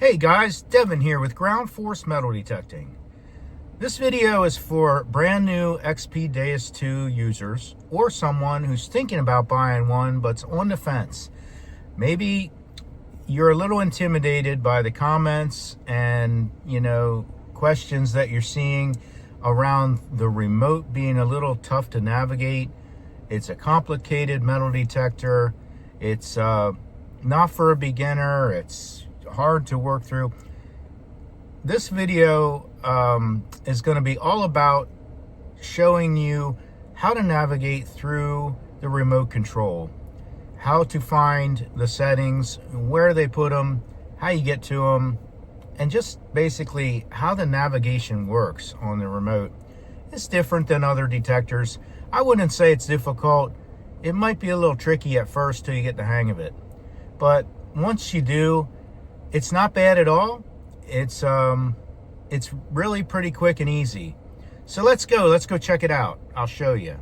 Hey guys, Devin here with Ground Force Metal Detecting. This video is for brand new XP Deus II users or someone who's thinking about buying one but's on the fence. Maybe you're a little intimidated by the comments and, questions that you're seeing around the remote being a little tough to navigate. It's a complicated metal detector. It's not for a beginner. It's hard to work through. This video is going to be all about showing you how to navigate through the remote control, how to find the settings, where they put them, how you get to them, and just basically how the navigation works on the remote. It's different than other detectors. I wouldn't say it's difficult. It might be a little tricky at first till you get the hang of it, but once you do, it's not bad at all. It's really pretty quick and easy. So let's go check it out. I'll show you.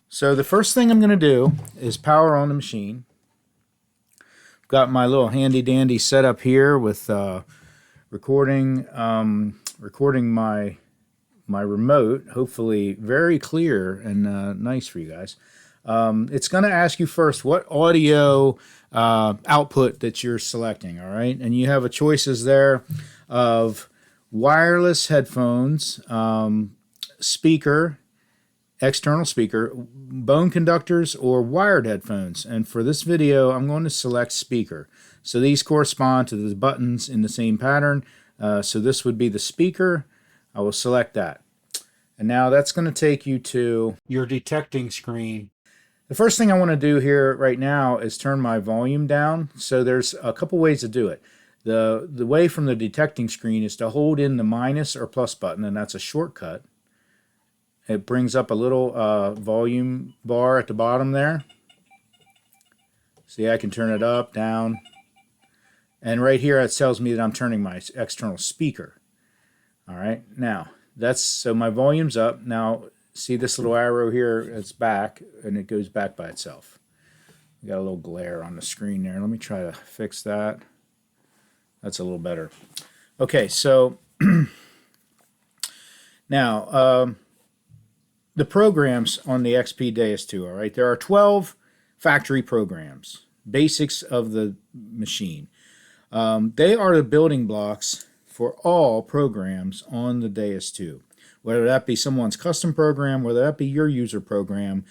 So the first thing I'm going to do is power on the machine. I've got my little handy dandy setup here with recording my remote, hopefully very clear and nice for you guys. It's going to ask you first what audio output that you're selecting, all right? And you have a choices there of wireless headphones, speaker, external speaker, bone conductors, or wired headphones. And for this video, I'm going to select speaker. So these correspond to the buttons in the same pattern. So this would be the speaker. I will select that. And now that's going to take you to your detecting screen. The first thing I want to do here right now is turn my volume down. So there's a couple ways to do it. The way from the detecting screen is to hold in the minus or plus button, and that's a shortcut. It brings up a little volume bar at the bottom there. See, I can turn it up, down. And right here it tells me that I'm turning my external speaker. All right, now so my volume's up. Now see this little arrow here, it's back, and it goes back by itself. We got a little glare on the screen there. Let me try to fix that. That's a little better. Okay, so now the programs on the XP Deus II, all right, there are 12 factory programs, basics of the machine. They are the building blocks for all programs on the Deus II. Whether that be someone's custom program, whether that be your user program,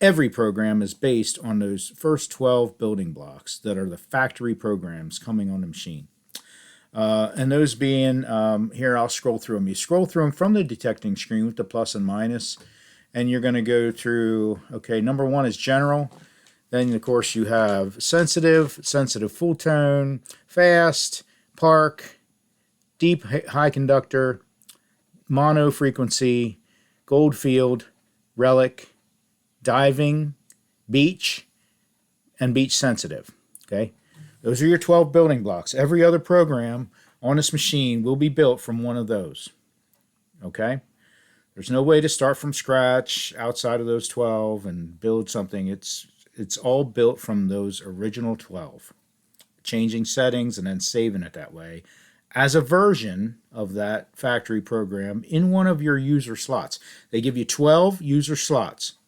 every program is based on those first 12 building blocks that are the factory programs coming on the machine. And those being, here I'll scroll through them. You scroll through them from the detecting screen with the plus and minus, and you're going to go through, okay, number one is general. Then, of course, you have sensitive full tone, fast, park, deep high conductor, mono frequency, gold field, relic, diving, beach, and beach sensitive. Okay, those are your 12 building blocks. Every other program on this machine will be built from one of those. Okay, there's no way to start from scratch outside of those 12 and build something. It's all built from those original 12, changing settings and then saving it that way as a version of that factory program in one of your user slots. They give you 12 user slots.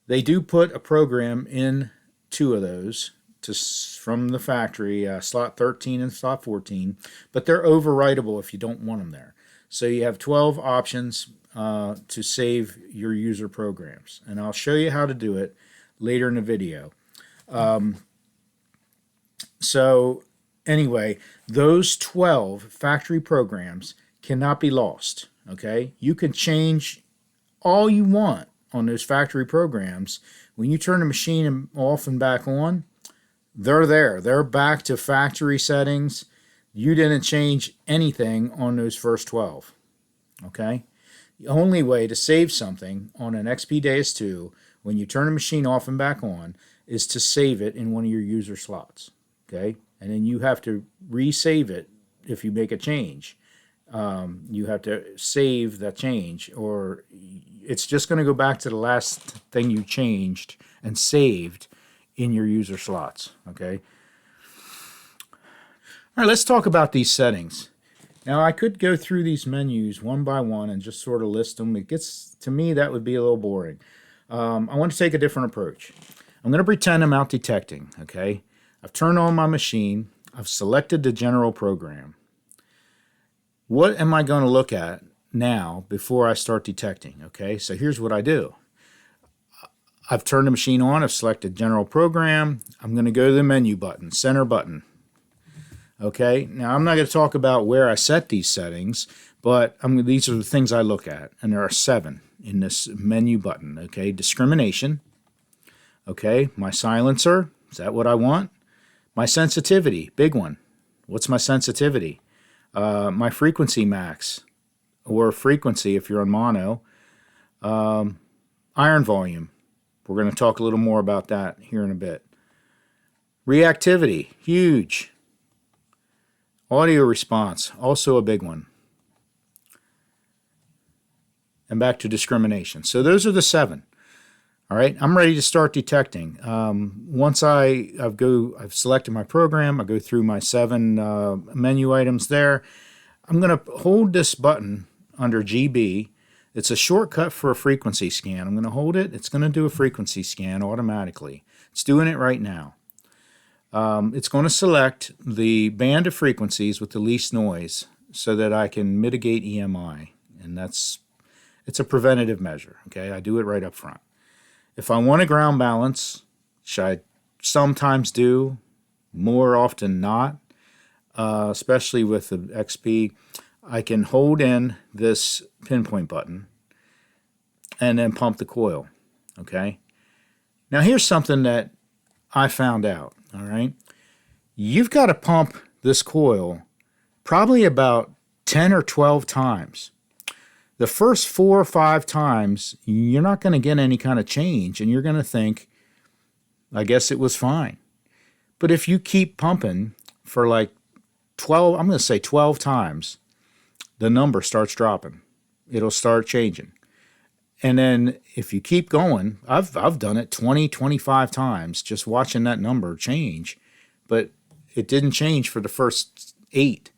They do put a program in 2 of those from the factory, slot 13 and slot 14, but they're overwritable if you don't want them there. So you have 12 options to save your user programs, and I'll show you how to do it later in the video. So anyway, those 12 factory programs cannot be lost. Okay, you can change all you want on those factory programs. When you turn the machine off and back on, they're there. They're back to factory settings. You didn't change anything on those first 12. Okay, the only way to save something on an XP Deus II when you turn the machine off and back on is to save it in one of your user slots. Okay, and then you have to resave it if you make a change. You have to save that change, or it's just going to go back to the last thing you changed and saved in your user slots. Okay. All right, let's talk about these settings. Now, I could go through these menus one by one and just sort of list them. It gets, to me, that would be a little boring. I want to take a different approach. I'm going to pretend I'm out detecting, okay? I've turned on my machine. I've selected the general program. What am I going to look at now before I start detecting, okay? So here's what I do. I've turned the machine on. I've selected general program. I'm going to go to the menu button, center button. Okay, now I'm not going to talk about where I set these settings, but these are the things I look at, and there are 7 in this menu button. Okay, discrimination. Okay, my silencer, is that what I want? My sensitivity, big one. What's my sensitivity? My frequency max, or frequency if you're on mono. Iron volume. We're going to talk a little more about that here in a bit. Reactivity, huge. Audio response, also a big one. And back to discrimination. So those are the 7. All right, I'm ready to start detecting. Once I've selected my program, I go through my 7 menu items there. I'm going to hold this button under GB. It's a shortcut for a frequency scan. I'm going to hold it. It's going to do a frequency scan automatically. It's doing it right now. It's going to select the band of frequencies with the least noise so that I can mitigate EMI. And it's a preventative measure. Okay, I do it right up front. If I want a ground balance, which I sometimes do, more often not, especially with the XP, I can hold in this pinpoint button and then pump the coil. Okay. Now here's something that I found out. All right. You've got to pump this coil probably about 10 or 12 times. The first 4 or 5 times, you're not going to get any kind of change, and you're going to think, I guess it was fine. But if you keep pumping for like 12, I'm going to say 12 times, the number starts dropping. It'll start changing. And then if you keep going, I've done it 20, 25 times, just watching that number change. But it didn't change for the first 8.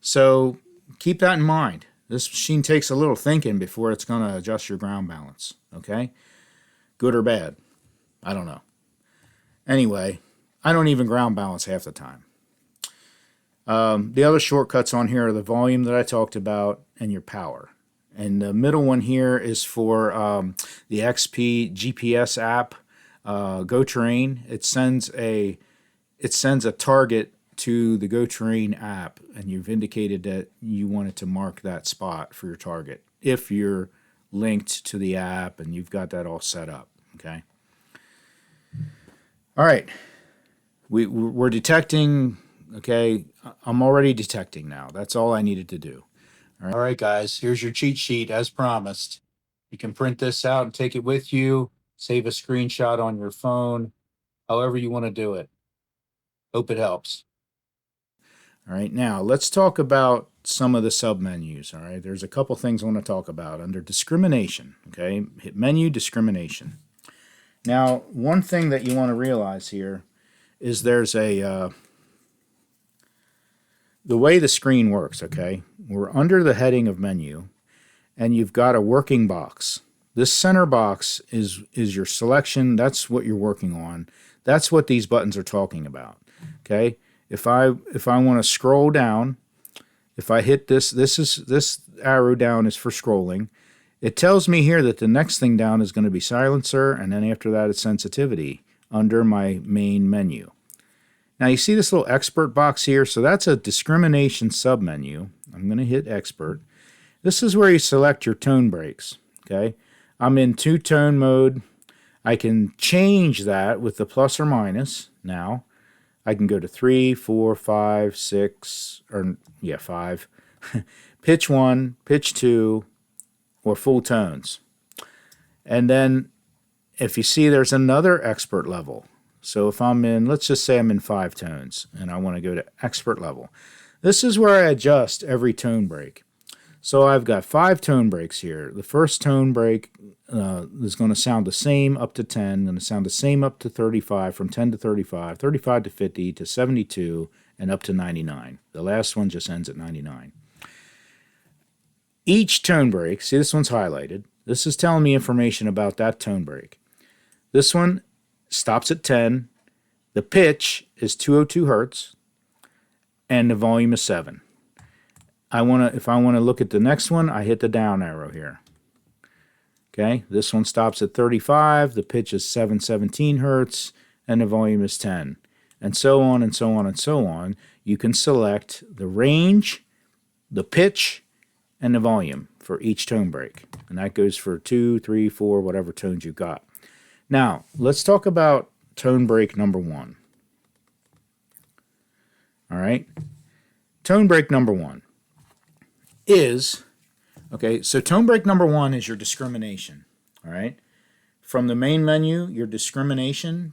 So keep that in mind. This machine takes a little thinking before it's going to adjust your ground balance. Okay? Good or bad? I don't know. Anyway, I don't even ground balance half the time. The other shortcuts on here are the volume that I talked about and your power. And the middle one here is for the XP GPS app, Go Terrain. It sends a target to the Go Terrain app, and you've indicated that you want it to mark that spot for your target if you're linked to the app and you've got that all set up. Okay. All right. We're detecting. Okay. I'm already detecting now. That's all I needed to do. All right, guys, here's your cheat sheet as promised. You can print this out and take it with you, save a screenshot on your phone, however you want to do it. Hope it helps. All right, now let's talk about some of the submenus. All right, there's a couple things I want to talk about under discrimination. Okay, hit menu, discrimination. Now, one thing that you want to realize here is there's the way the screen works, okay? We're under the heading of menu, and you've got a working box. This center box is your selection. That's what you're working on. That's what these buttons are talking about, okay? If I want to scroll down, if I hit this arrow down is for scrolling. It tells me here that the next thing down is going to be silencer, and then after that it's sensitivity under my main menu. Now you see this little expert box here, so that's a discrimination submenu. I'm going to hit expert. This is where you select your tone breaks. Okay, I'm in 2-tone mode. I can change that with the plus or minus. Now I can go to 3, 4, 5, 6, or 5. Pitch 1, pitch 2, or full tones. And then if you see, there's another expert level. So if I'm in, let's just say I'm in 5 tones and I want to go to expert level. This is where I adjust every tone break. So I've got 5 tone breaks here. The first tone break is going to sound the same up to 10, going to sound the same up to 35, from 10 to 35, 35 to 50 to 72, and up to 99. The last one just ends at 99. Each tone break, see this one's highlighted, this is telling me information about that tone break. This one stops at 10, the pitch is 202 hertz, and the volume is 7. If I want to look at the next one, I hit the down arrow here. Okay, this one stops at 35, the pitch is 717 hertz, and the volume is 10. And so on and so on and so on. You can select the range, the pitch, and the volume for each tone break. And that goes for 2, 3, 4, whatever tones you've got. Now, let's talk about tone break number 1. All right, tone break number 1 is, okay, so tone break number 1 is your discrimination, all right? From the main menu, your discrimination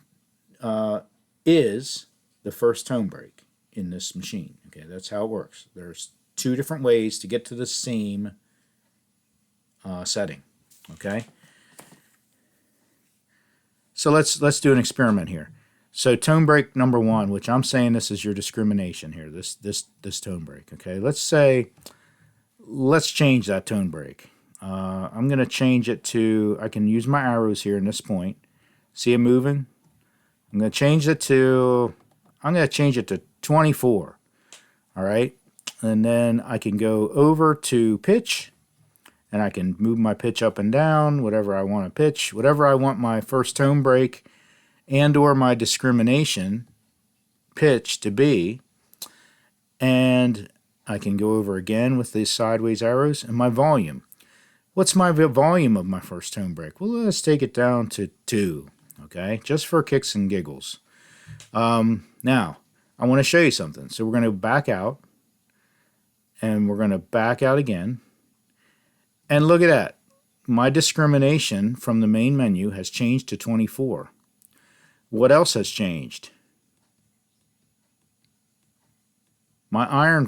is the first tone break in this machine, okay? That's how it works. There's 2 different ways to get to the same setting, okay? So let's do an experiment here. So tone break number 1, which I'm saying this is your discrimination here, this tone break, okay? Let's change that tone break. I'm going to change it to, I can use my arrows here in this point. See it moving? I'm going to change it to 24. All right? And then I can go over to pitch, and I can move my pitch up and down, whatever I want to pitch, whatever I want my first tone break and or my discrimination pitch to be. And I can go over again with these sideways arrows, and my volume. What's my volume of my first tone break? Well, let's take it down to 2, okay? Just for kicks and giggles. Now, I want to show you something. So we're going to back out, and we're going to back out again. And look at that. My discrimination from the main menu has changed to 24. What else has changed? My iron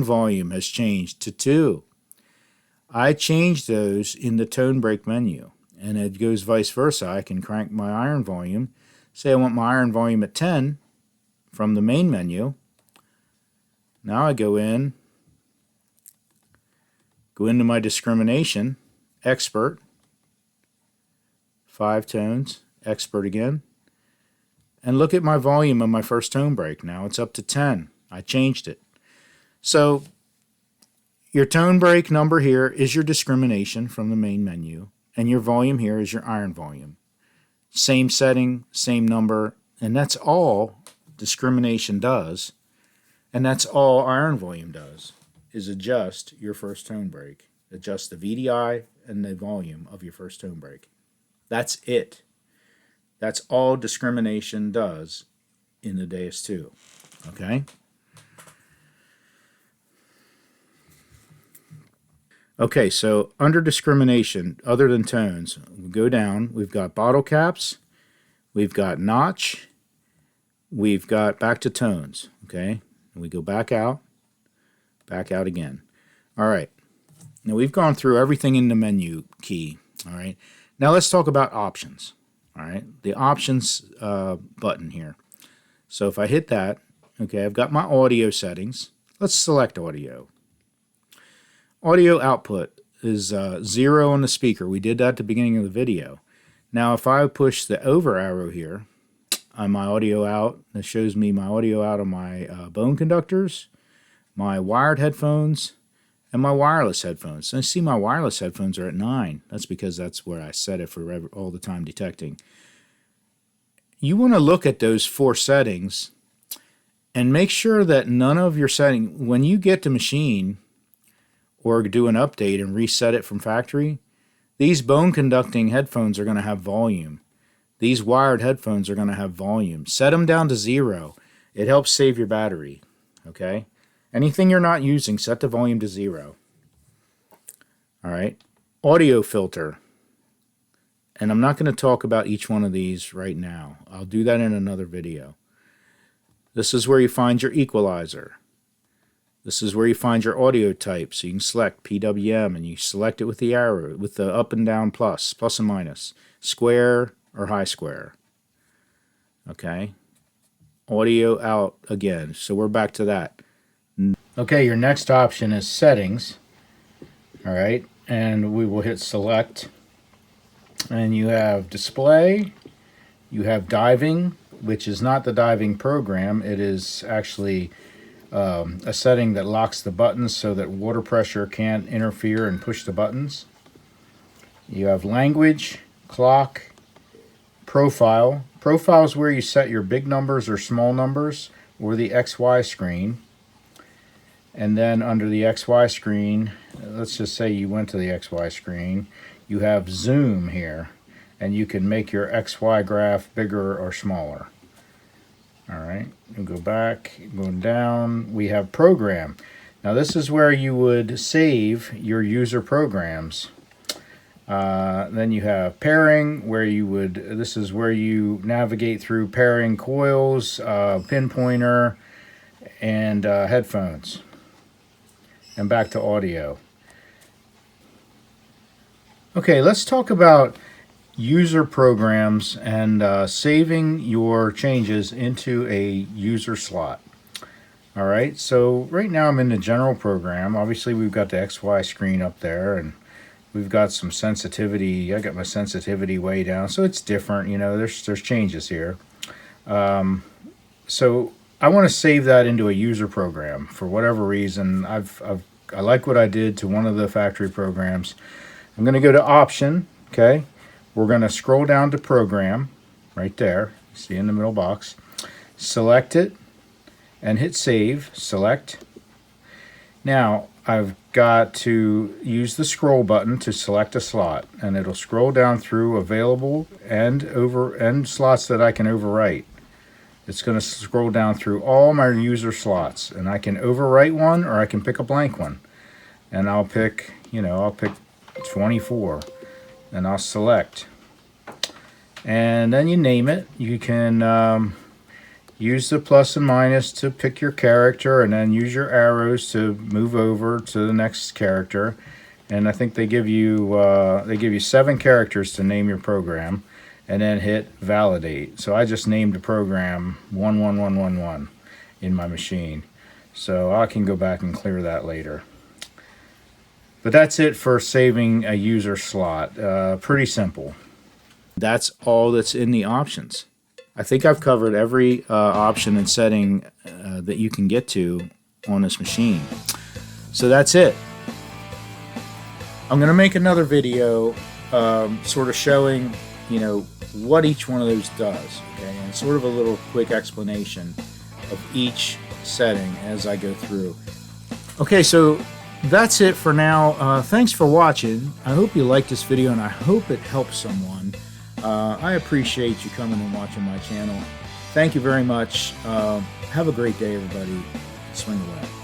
volume has changed to 2. I changed those in the tone break menu, and it goes vice versa. I can crank my iron volume. Say I want my iron volume at 10 from the main menu. Now I go into my discrimination, expert, 5 tones, expert again, and look at my volume of my first tone break. Now it's up to 10. I changed it. So your tone break number here is your discrimination from the main menu, and your volume here is your iron volume. Same setting, same number, and that's all discrimination does, and that's all iron volume does, is adjust your first tone break. Adjust the VDI and the volume of your first tone break. That's it. That's all discrimination does in the Deus II. Okay? Okay, so under discrimination, other than tones, we go down. We've got bottle caps. We've got notch. We've got back to tones. Okay? And we go back out again. All right. Now we've gone through everything in the menu key. All right. Now let's talk about options. All right. The options button here. So if I hit that, okay, I've got my audio settings. Let's select audio. Audio output is 0 on the speaker. We did that at the beginning of the video. Now if I push the over arrow here on my audio out, that shows me my audio out on my bone conductors, my wired headphones, and my wireless headphones. So I see my wireless headphones are at 9. That's because that's where I set it for all the time detecting. You want to look at those 4 settings and make sure that none of your settings, when you get the machine or do an update and reset it from factory, these bone conducting headphones are going to have volume. These wired headphones are going to have volume. Set them down to 0. It helps save your battery. Okay? Anything you're not using, set the volume to 0. All right. Audio filter. And I'm not going to talk about each one of these right now. I'll do that in another video. This is where you find your equalizer. This is where you find your audio type. So you can select PWM and you select it with the arrow, with the up and down plus and minus, square or high square. Okay. Audio out again. So we're back to that. Okay, your next option is settings. All right. And we will hit select. And you have display. You have diving, which is not the diving program. It is actually a setting that locks the buttons so that water pressure can't interfere and push the buttons. You have language, clock, profile. Profile is where you set your big numbers or small numbers, or the XY screen. And then under the XY screen, let's just say you went to the XY screen, you have zoom here, and you can make your XY graph bigger or smaller. All right, we'll go back, going down, we have program. Now this is where you would save your user programs. Then you have pairing, where you would, this is where you navigate through pairing coils, pinpointer, and headphones. And back to audio. Okay, let's talk about user programs and saving your changes into a user slot. All right, so right now I'm in the general program. Obviously we've got the XY screen up there, and we've got some sensitivity. I got my sensitivity way down, so it's different. You know, there's changes here. So I want to save that into a user program for whatever reason. I like what I did to one of the factory programs. I'm going to go to option. Okay. We're going to scroll down to program right there. See in the middle box. Select it and hit save. Select. Now I've got to use the scroll button to select a slot, and it'll scroll down through available and slots that I can overwrite. It's going to scroll down through all my user slots, and I can overwrite one or I can pick a blank one. And I'll pick, I'll pick 24. And I'll select, and then you name it. You can use the plus and minus to pick your character, and then use your arrows to move over to the next character. And I think they give you 7 characters to name your program, and then hit validate. So I just named the program 11111 in my machine, so I can go back and clear that later. But that's it for saving a user slot. Pretty simple. That's all that's in the options. I think I've covered every option and setting that you can get to on this machine. So that's it. I'm going to make another video sort of showing, what each one of those does. Okay, and sort of a little quick explanation of each setting as I go through. Okay, so that's it for now. Thanks for watching. I hope you liked this video, and I hope it helps someone. I appreciate you coming and watching my channel. Thank you very much. Have a great day, everybody. Swing away.